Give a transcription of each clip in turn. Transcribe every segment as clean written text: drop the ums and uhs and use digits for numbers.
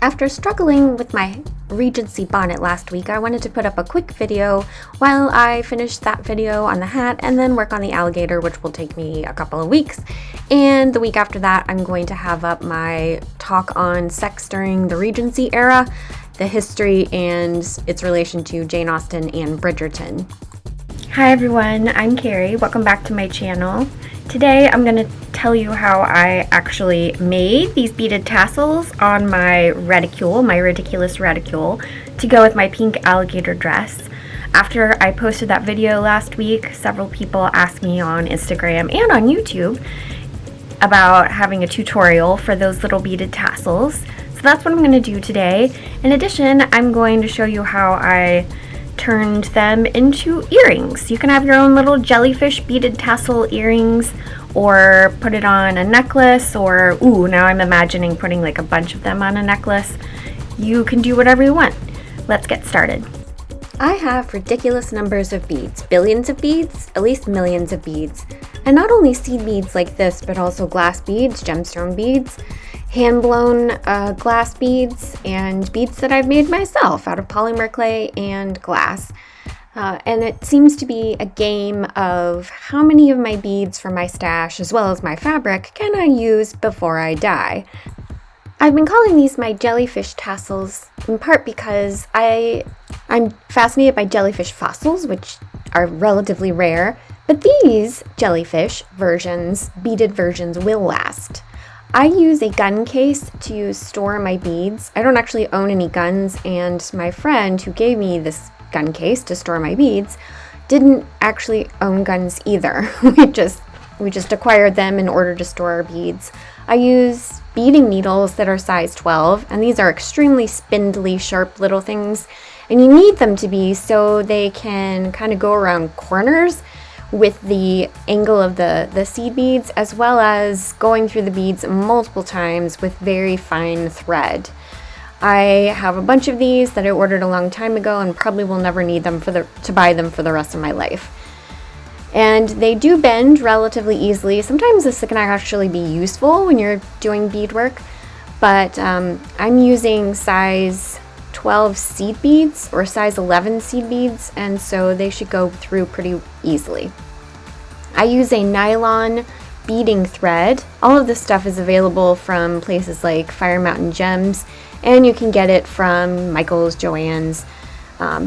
After struggling with my Regency bonnet last week, I wanted to put up a quick video while I finish that video on the hat and then work on the alligator, which will take me a couple of weeks. And the week after that, I'm going to have up my talk on sex during the Regency era, the history and its relation to Jane Austen and Bridgerton. Hi everyone, I'm Carrie. Welcome back to my channel. Today I'm going to tell you how I actually made these beaded tassels on my reticule, my ridiculous reticule, to go with my pink alligator dress. After I posted that video last week, several people asked me on Instagram and on YouTube about having a tutorial for those little beaded tassels. So that's what I'm going to do today. In addition, I'm going to show you how I turned them into earrings. You can have your own little jellyfish beaded tassel earrings or put it on a necklace, or now I'm imagining putting like a bunch of them on a necklace. You can do whatever you want. Let's get started. I have ridiculous numbers of beads, billions of beads, at least millions of beads. And not only seed beads like this, but also glass beads, gemstone beads, hand-blown glass beads, and beads that I've made myself out of polymer clay and glass. And it seems to be a game of how many of my beads from my stash, as well as my fabric, can I use before I die. I've been calling these my jellyfish tassels in part because I'm fascinated by jellyfish fossils, which are relatively rare, but these jellyfish versions, beaded versions, will last. I use a gun case to store my beads. I don't actually own any guns, and my friend who gave me this gun case to store my beads didn't actually own guns either. We just acquired them in order to store our beads. I use beading needles that are size 12, and these are extremely spindly, sharp little things, and you need them to be so they can kind of go around corners with the angle of the seed beads, as well as going through the beads multiple times with very fine thread. I have a bunch of these that I ordered a long time ago and probably will never need them to buy them for the rest of my life. And they do bend relatively easily. Sometimes this can actually be useful when you're doing beadwork, but I'm using size 12 seed beads or size 11 seed beads, and so they should go through pretty easily. I use a nylon beading thread. All of this stuff is available from places like Fire Mountain Gems, and you can get it from Michael's, Joann's.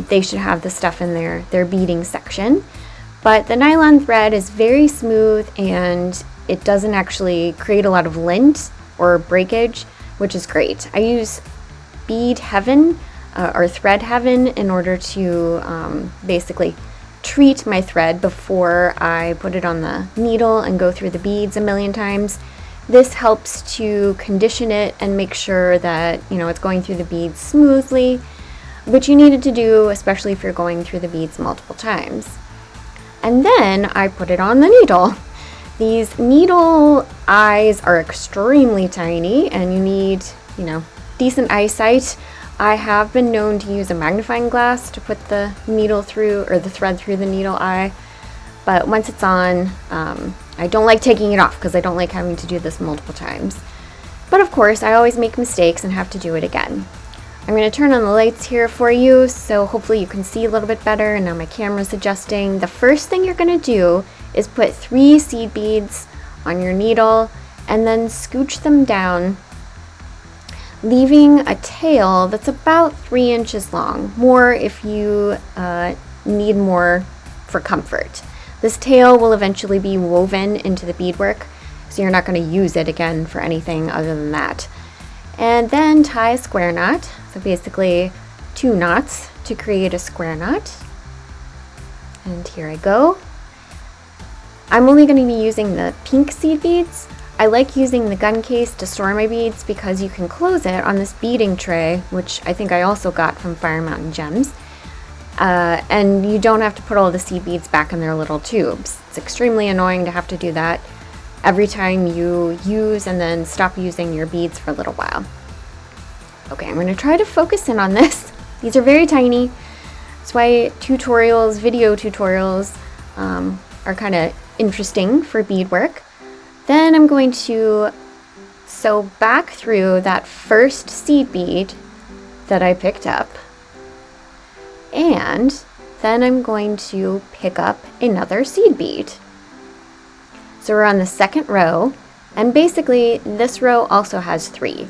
They should have the stuff in their beading section. But the nylon thread is very smooth and it doesn't actually create a lot of lint or breakage, which is great. I use Bead Heaven or Thread Heaven in order to basically treat my thread before I put it on the needle and go through the beads a million times. This helps to condition it and make sure that it's going through the beads smoothly, which you needed to do, especially if you're going through the beads multiple times. And then I put it on the needle. These needle eyes are extremely tiny and you need, decent eyesight. I have been known to use a magnifying glass to put the needle through, or the thread through the needle eye. But once it's on, I don't like taking it off because I don't like having to do this multiple times. But of course, I always make mistakes and have to do it again. I'm going to turn on the lights here for you, so hopefully you can see a little bit better, and now my camera's adjusting. The first thing you're going to do is put 3 seed beads on your needle and then scooch them down, leaving a tail that's about 3 inches long, more if you need more for comfort. This tail will eventually be woven into the beadwork, so you're not going to use it again for anything other than that. And then tie a square knot, so basically 2 knots to create a square knot. And here I go. I'm only going to be using the pink seed beads. I like using the gun case to store my beads because you can close it on this beading tray, which I think I also got from Fire Mountain Gems. And you don't have to put all the seed beads back in their little tubes. It's extremely annoying to have to do that every time you use and then stop using your beads for a little while. Okay, I'm going to try to focus in on this. These are very tiny. That's why video tutorials are kind of interesting for beadwork. Then I'm going to So back through that first seed bead that I picked up, and then I'm going to pick up another seed bead. So we're on the second row, and basically this row also has 3,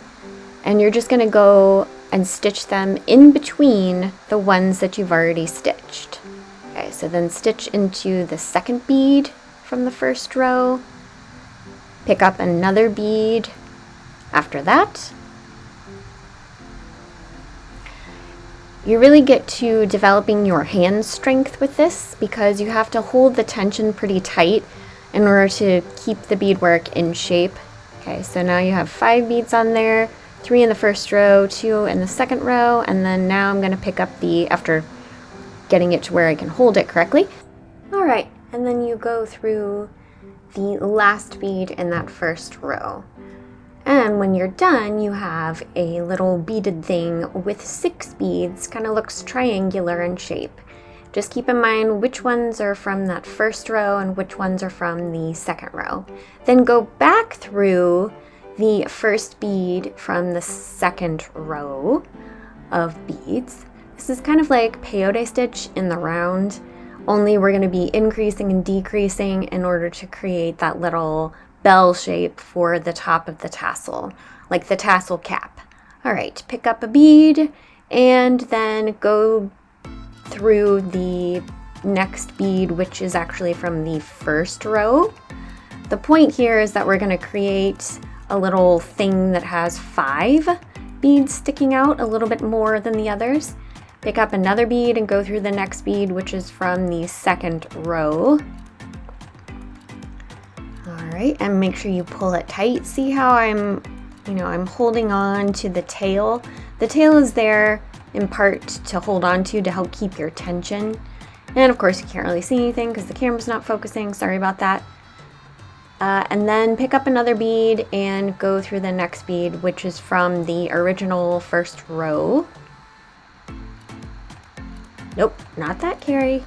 and you're just going to go and stitch them in between the ones that you've already stitched. Okay, so then stitch into the second bead from the first row, pick up another bead after that. You really get to developing your hand strength with this because you have to hold the tension pretty tight in order to keep the beadwork in shape. Okay, so now you have 5 beads on there, 3 in the first row, 2 in the second row, and then now I'm going to pick up after getting it to where I can hold it correctly. All right, and then you go through the last bead in that first row. And when you're done, you have a little beaded thing with 6 beads, kind of looks triangular in shape. Just keep in mind which ones are from that first row and which ones are from the second row. Then go back through the first bead from the second row of beads. This is kind of like peyote stitch in the round, only we're going to be increasing and decreasing in order to create that little bell shape for the top of the tassel, like the tassel cap. All right, pick up a bead and then go through the next bead, which is actually from the first row. The point here is that we're going to create a little thing that has 5 beads sticking out, a little bit more than the others. Pick up another bead and go through the next bead, which is from the second row. All right, and make sure you pull it tight. See how I'm holding on to the tail. The tail is there in part to hold on to help keep your tension. And of course you can't really see anything because the camera's not focusing, sorry about that. And then pick up another bead and go through the next bead, which is from the original first row. Nope, not that, Carrie.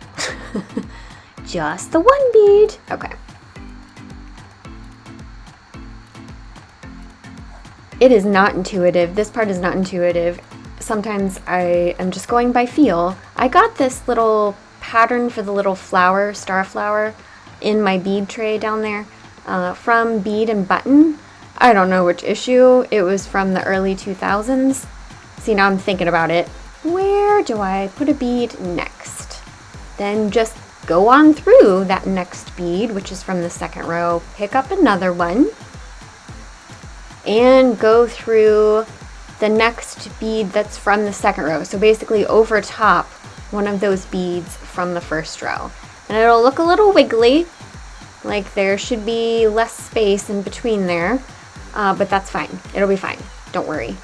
Just the one bead. Okay. It is not intuitive. This part is not intuitive. Sometimes I am just going by feel. I got this little pattern for the little flower, star flower, in my bead tray down there from Bead and Button. I don't know which issue. It was from the early 2000s. See, now I'm thinking about it. Where do I put a bead next? Then just go on through that next bead, which is from the second row. Pick up another one and go through the next bead that's from the second row. So basically over top one of those beads from the first row. And it'll look a little wiggly, like there should be less space in between there, but that's fine. It'll be fine. Don't worry.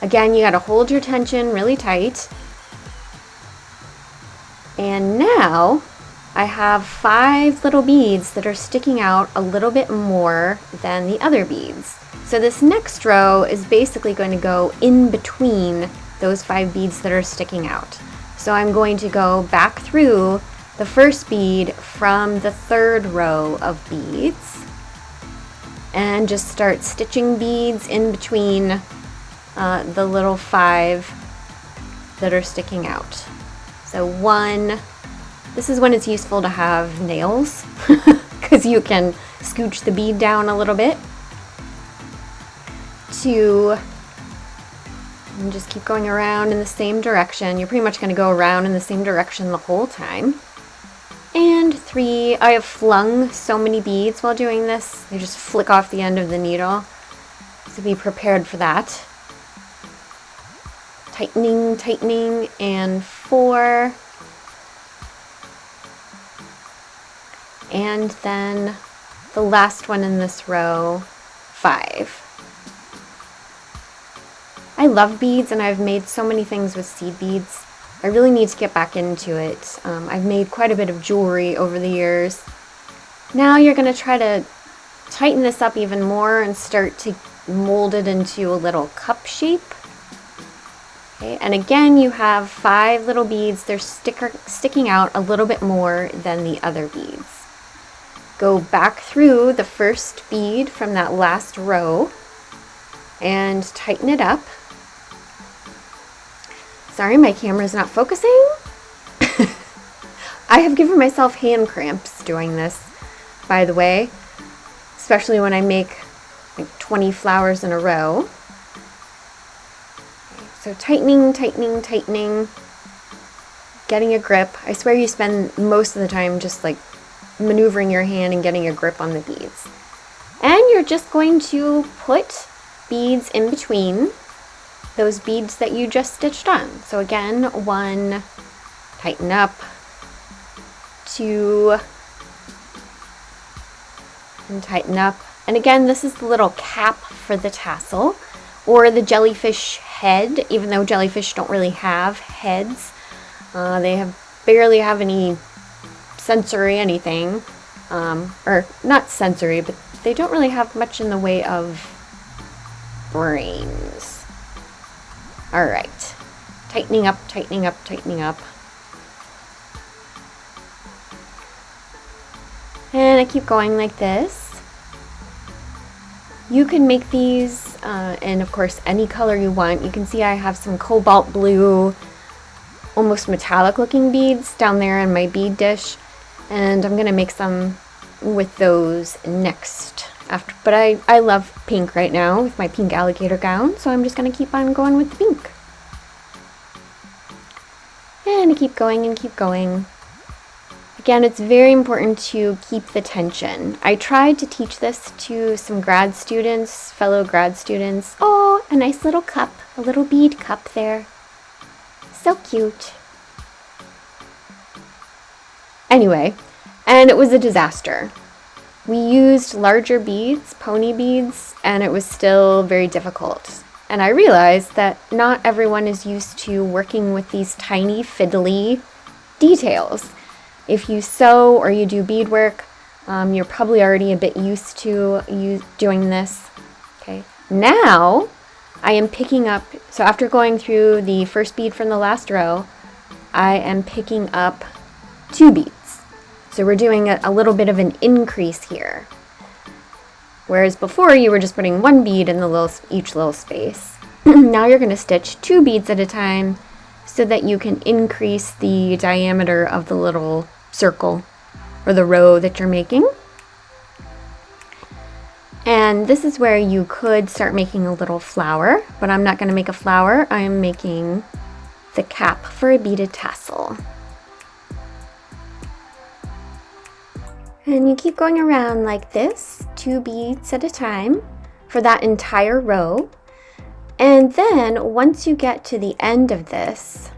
Again, you gotta hold your tension really tight. And now I have 5 little beads that are sticking out a little bit more than the other beads. So this next row is basically going to go in between those 5 beads that are sticking out. So I'm going to go back through the first bead from the third row of beads and just start stitching beads in between the little 5 that are sticking out. So 1, this is when it's useful to have nails because you can scooch the bead down a little bit. 2, and just keep going around in the same direction. You're pretty much going to go around in the same direction the whole time. And 3, I have flung so many beads while doing this. They just flick off the end of the needle. So be prepared for that. Tightening, tightening, and 4. And then the last one in this row, 5. I love beads and I've made so many things with seed beads. I really need to get back into it. I've made quite a bit of jewelry over the years. Now you're going to try to tighten this up even more and start to mold it into a little cup shape. Okay, and again you have 5 little beads. They're sticking out a little bit more than the other beads. Go back through the first bead from that last row and tighten it up. Sorry, my camera's not focusing. I have given myself hand cramps doing this, by the way, especially when I make like 20 flowers in a row. Okay, so tightening, tightening, tightening, getting a grip. I swear you spend most of the time just like maneuvering your hand and getting a grip on the beads. And you're just going to put beads in between those beads that you just stitched on. So again, 1, tighten up, 2, and tighten up. And again, this is the little cap for the tassel, or the jellyfish head, even though jellyfish don't really have heads. They barely have any sensory anything, or not sensory, but they don't really have much in the way of brains. All right, tightening up, tightening up, tightening up. And I keep going like this. You can make these in, of course, any color you want. You can see I have some cobalt blue, almost metallic looking beads down there in my bead dish. And I'm gonna make some with those next. But I love pink right now with my pink alligator gown, so I'm just gonna keep on going with the pink. And I keep going and keep going. Again, it's very important to keep the tension. I tried to teach this to some grad students, fellow grad students. Oh, a nice little cup, a little bead cup there. So cute. Anyway, and it was a disaster. We used larger beads, pony beads, and it was still very difficult. And I realized that not everyone is used to working with these tiny, fiddly details. If you sew or you do beadwork, you're probably already a bit used to doing this. Okay. Now, I am picking up, so after going through the first bead from the last row, I am picking up 2 beads. So we're doing a little bit of an increase here. Whereas before you were just putting 1 bead in each little space. Now you're going to stitch 2 beads at a time so that you can increase the diameter of the little circle or the row that you're making. And this is where you could start making a little flower, but I'm not going to make a flower. I am making the cap for a beaded tassel. And you keep going around like this, 2 beads at a time for that entire row. And then once you get to the end of this,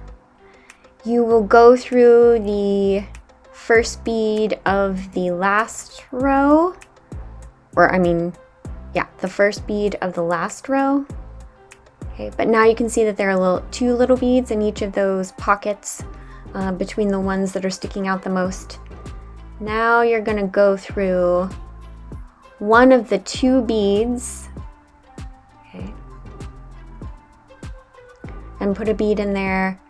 you will go through the first bead of the last row, the first bead of the last row. Okay, but now you can see that there are 2 little beads in each of those pockets between the ones that are sticking out the most. Now you're going to go through one of the 2 beads, okay, and put a bead in there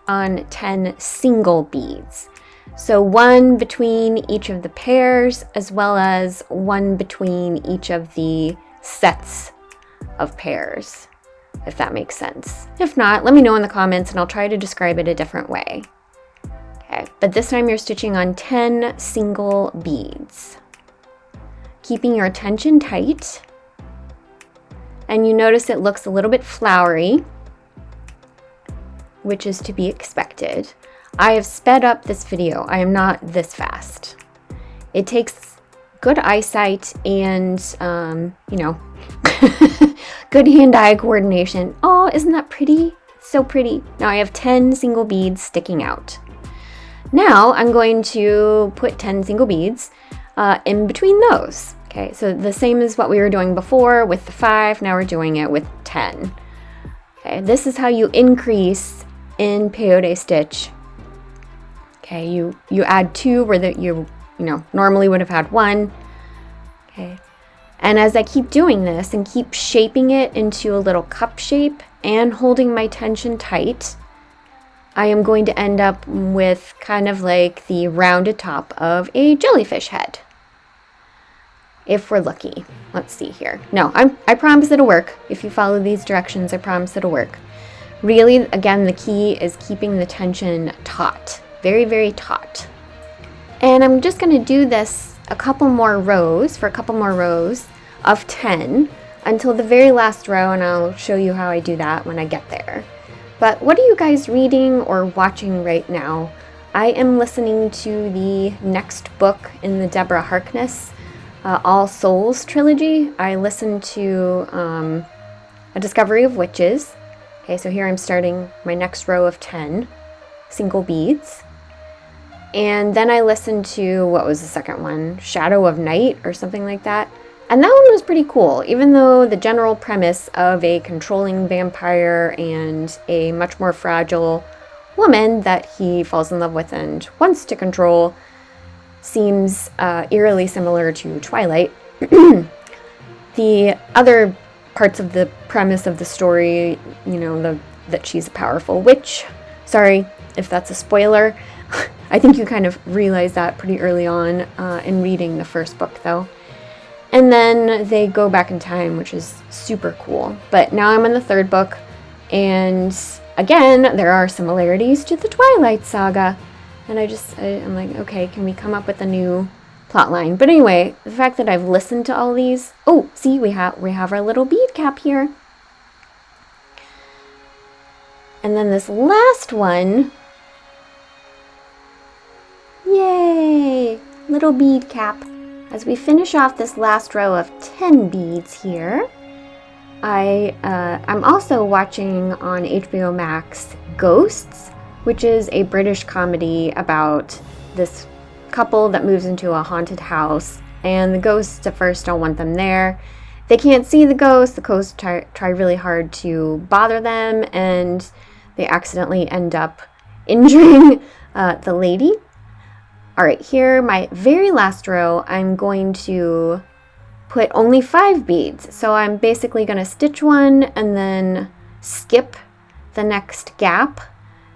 on 10 single beads. So 1 between each of the pairs, as well as 1 between each of the sets of pairs, if that makes sense. If not, let me know in the comments and I'll try to describe it a different way. Okay, but this time you're stitching on 10 single beads, keeping your tension tight. And you notice it looks a little bit flowery, which is to be expected. I have sped up this video. I am not this fast. It takes good eyesight and, good hand-eye coordination. Oh, isn't that pretty? So pretty. Now I have 10 single beads sticking out. Now I'm going to put 10 single beads in between those. Okay, so the same as what we were doing before with the 5, now we're doing it with 10. Okay, this is how you increase in peyote stitch. Okay, you add 2 where you normally would have had 1. Okay, and as I keep doing this and keep shaping it into a little cup shape and holding my tension tight, I am going to end up with kind of like the rounded top of a jellyfish head. if we're lucky. Let's see here. No, I promise it'll work. If you follow these directions, I promise it'll work. Really, again, the key is keeping the tension taut. Very, very taut. And I'm just going to do this a couple more rows, for a couple more rows of 10 until the very last row, and I'll show you how I do that when I get there. But what are you guys reading or watching right now? I am listening to the next book in the Deborah Harkness All Souls trilogy. I listened to A Discovery of Witches. Okay, so here I'm starting my next row of 10 single beads. And then I listened to, what was the second one? Shadow of Night or something like that. And that one was pretty cool, even though the general premise of a controlling vampire and a much more fragile woman that he falls in love with and wants to control seems eerily similar to Twilight. The other parts of the premise of the story, you know, that she's a powerful witch. Sorry if that's a spoiler. I think you kind of realize that pretty early on in reading the first book, though. And then they go back in time, which is super cool. But now I'm in the third book, and again, there are similarities to the Twilight Saga. And I'm like, okay, can we come up with a new plot line? But anyway, the fact that I've listened to all these... Oh, see, we have our little bead cap here. And then this last one... Yay! Little bead cap. As we finish off this last row of 10 beads here, I'm also watching on HBO Max Ghosts, which is a British comedy about this couple that moves into a haunted house, and the ghosts at first don't want them there. They can't see the ghosts try really hard to bother them, and they accidentally end up injuring the lady. All right, here, my very last row, I'm going to put only 5 beads. So I'm basically going to stitch one and then skip the next gap,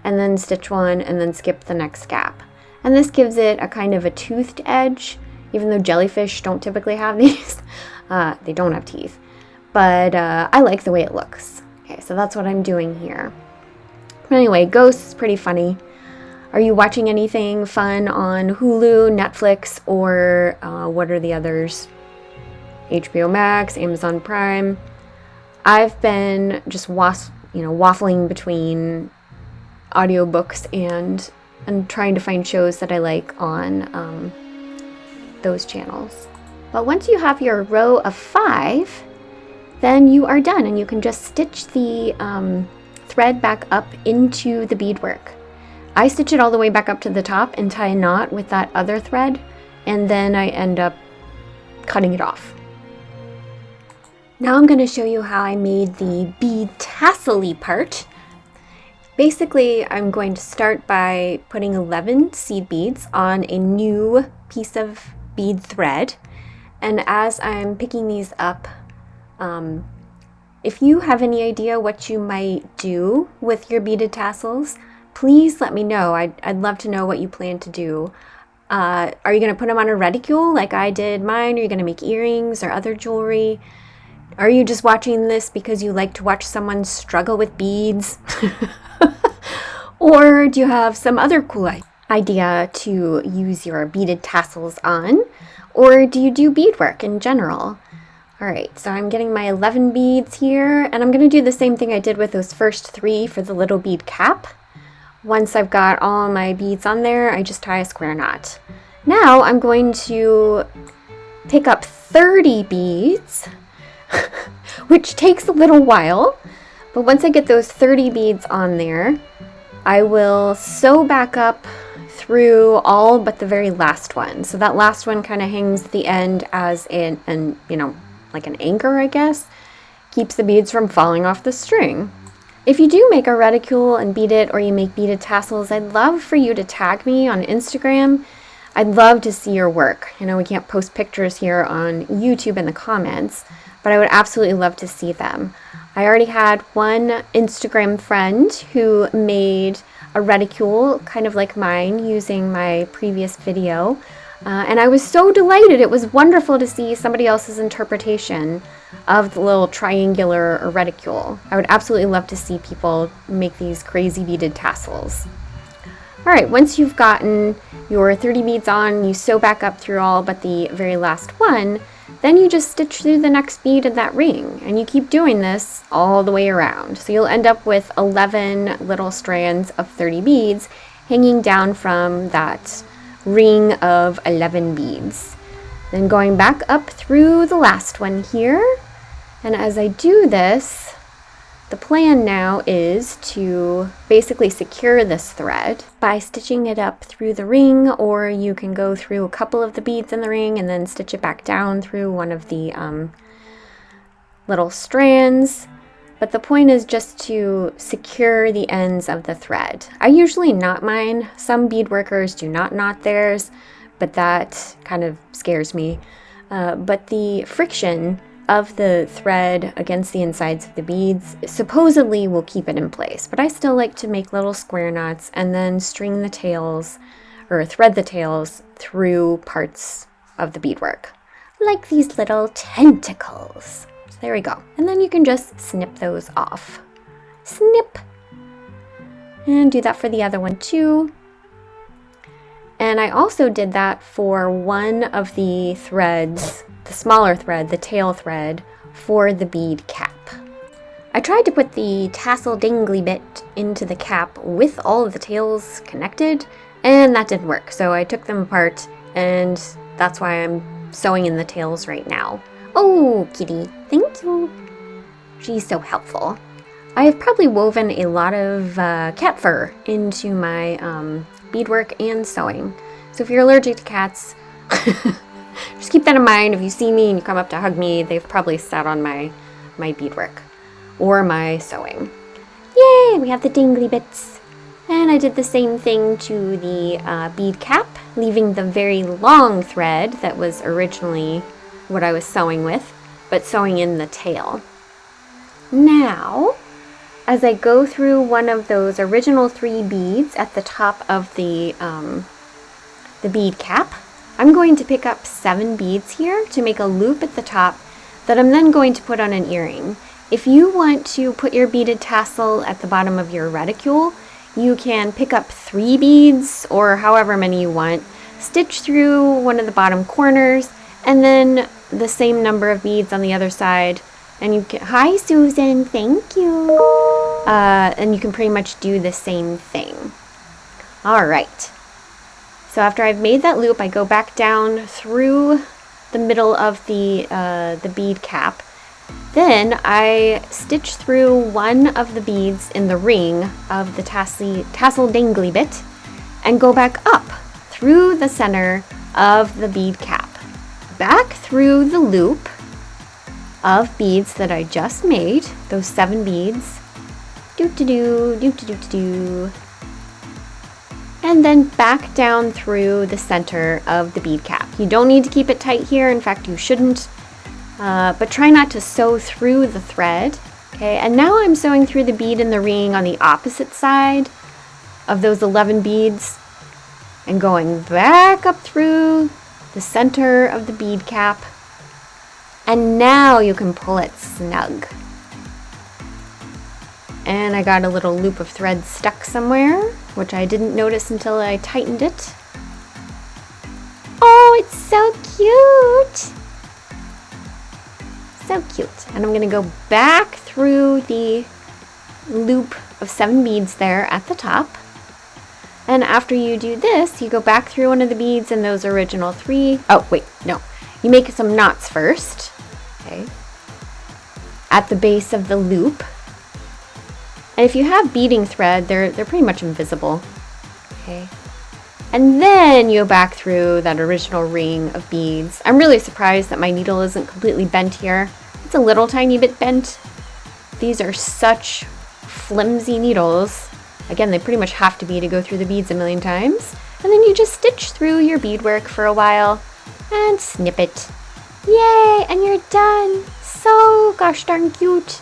and then stitch one and then skip the next gap. And this gives it a kind of a toothed edge, even though jellyfish don't typically have these. They don't have teeth. But I like the way it looks. Okay, so that's what I'm doing here. But anyway, Ghosts is pretty funny. Are you watching anything fun on Hulu, Netflix, or what are the others? HBO Max, Amazon Prime. I've been just waffling between audiobooks and trying to find shows that I like on those channels. But once you have your row of 5, then you are done, and you can just stitch the thread back up into the beadwork. I stitch it all the way back up to the top and tie a knot with that other thread, and then I end up cutting it off. Now I'm going to show you how I made the bead tassel-y part. Basically, I'm going to start by putting 11 seed beads on a new piece of bead thread, and as I'm picking these up, if you have any idea what you might do with your beaded tassels, please let me know. I'd love to know what you plan to do. Are you going to put them on a reticule like I did mine? Are you going to make earrings or other jewelry? Are you just watching this because you like to watch someone struggle with beads? Or do you have some other cool idea to use your beaded tassels on? Or do you do beadwork in general? All right, so I'm getting my 11 beads here, and I'm going to do the same thing I did with those first 3 for the little bead cap. Once I've got all my beads on there, I just tie a square knot. Now I'm going to pick up 30 beads, which takes a little while, but once I get those 30 beads on there, I will sew back up through all but the very last one. So that last one kind of hangs at the end as like an anchor, I guess. Keeps the beads from falling off the string. If you do make a reticule and bead it, or you make beaded tassels, I'd love for you to tag me on Instagram. I'd love to see your work. I know we can't post pictures here on YouTube in the comments, but I would absolutely love to see them. I already had one Instagram friend who made a reticule kind of like mine using my previous video. And I was so delighted. It was wonderful to see somebody else's interpretation of the little triangular reticule. I would absolutely love to see people make these crazy beaded tassels. All right, once you've gotten your 30 beads on, you sew back up through all but the very last one, then you just stitch through the next bead in that ring, and you keep doing this all the way around. So you'll end up with 11 little strands of 30 beads hanging down from that ring of 11 beads. Then going back up through the last one here, and as I do this, the plan now is to basically secure this thread by stitching it up through the ring, or you can go through a couple of the beads in the ring and then stitch it back down through one of the little strands. But the point is just to secure the ends of the thread. I usually knot mine. Some bead workers do not knot theirs, but that kind of scares me. But the friction of the thread against the insides of the beads supposedly will keep it in place, but I still like to make little square knots and then string the tails or thread the tails through parts of the beadwork, like these little tentacles. So there we go. And then you can just snip those off. Snip! And do that for the other one too. And I also did that for one of the threads, the smaller thread, the tail thread, for the bead cap. I tried to put the tassel dangly bit into the cap with all of the tails connected, and that didn't work. So I took them apart, and that's why I'm sewing in the tails right now. Oh, kitty, thank you. She's so helpful. I have probably woven a lot of cat fur into my beadwork and sewing. So if you're allergic to cats, just keep that in mind. If you see me and you come up to hug me, they've probably sat on my beadwork or my sewing. Yay, we have the dangly bits. And I did the same thing to the bead cap, leaving the very long thread that was originally what I was sewing with, but sewing in the tail. Now, as I go through one of those original 3 beads at the top of the bead cap, I'm going to pick up 7 beads here to make a loop at the top that I'm then going to put on an earring. If you want to put your beaded tassel at the bottom of your reticule, you can pick up 3 beads or however many you want, stitch through one of the bottom corners, and then the same number of beads on the other side. And you can, hi Susan, thank you. And you can pretty much do the same thing. All right. So after I've made that loop, I go back down through the middle of the bead cap. Then I stitch through one of the beads in the ring of the tassel dangly bit and go back up through the center of the bead cap, back through the loop of beads that I just made, those 7 beads, and then back down through the center of the bead cap. You don't need to keep it tight here. In fact, you shouldn't, but try not to sew through the thread. Okay, and now I'm sewing through the bead in the ring on the opposite side of those 11 beads and going back up through the center of the bead cap. And now you can pull it snug. And I got a little loop of thread stuck somewhere, which I didn't notice until I tightened it. Oh, it's so cute! So cute. And I'm gonna go back through the loop of 7 beads there at the top. And after you do this, you go back through one of the beads in those original 3. Oh, wait, no. You make some knots first, okay, at the base of the loop. And if you have beading thread, they're pretty much invisible, okay. And then you go back through that original ring of beads. I'm really surprised that my needle isn't completely bent here. It's a little tiny bit bent. These are such flimsy needles. Again, they pretty much have to be to go through the beads a million times. And then you just stitch through your beadwork for a while and snip it. Yay, and you're done. So gosh darn cute.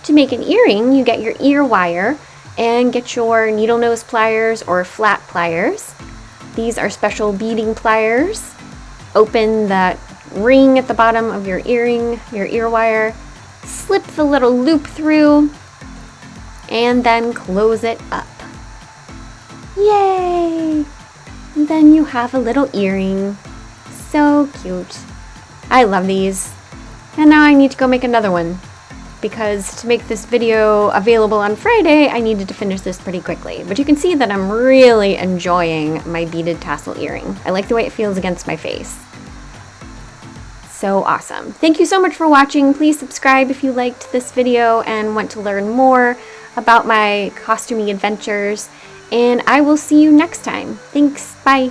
To make an earring, you get your ear wire and get your needle nose pliers or flat pliers. These are special beading pliers. Open that ring at the bottom of your earring, your ear wire, slip the little loop through, and then close it up. Yay! And then you have a little earring. So cute. I love these. And now I need to go make another one, because to make this video available on Friday, I needed to finish this pretty quickly. But you can see that I'm really enjoying my beaded tassel earring. I like the way it feels against my face. So awesome. Thank you so much for watching. Please subscribe if you liked this video and want to learn more about my costuming adventures. And I will see you next time. Thanks. Bye.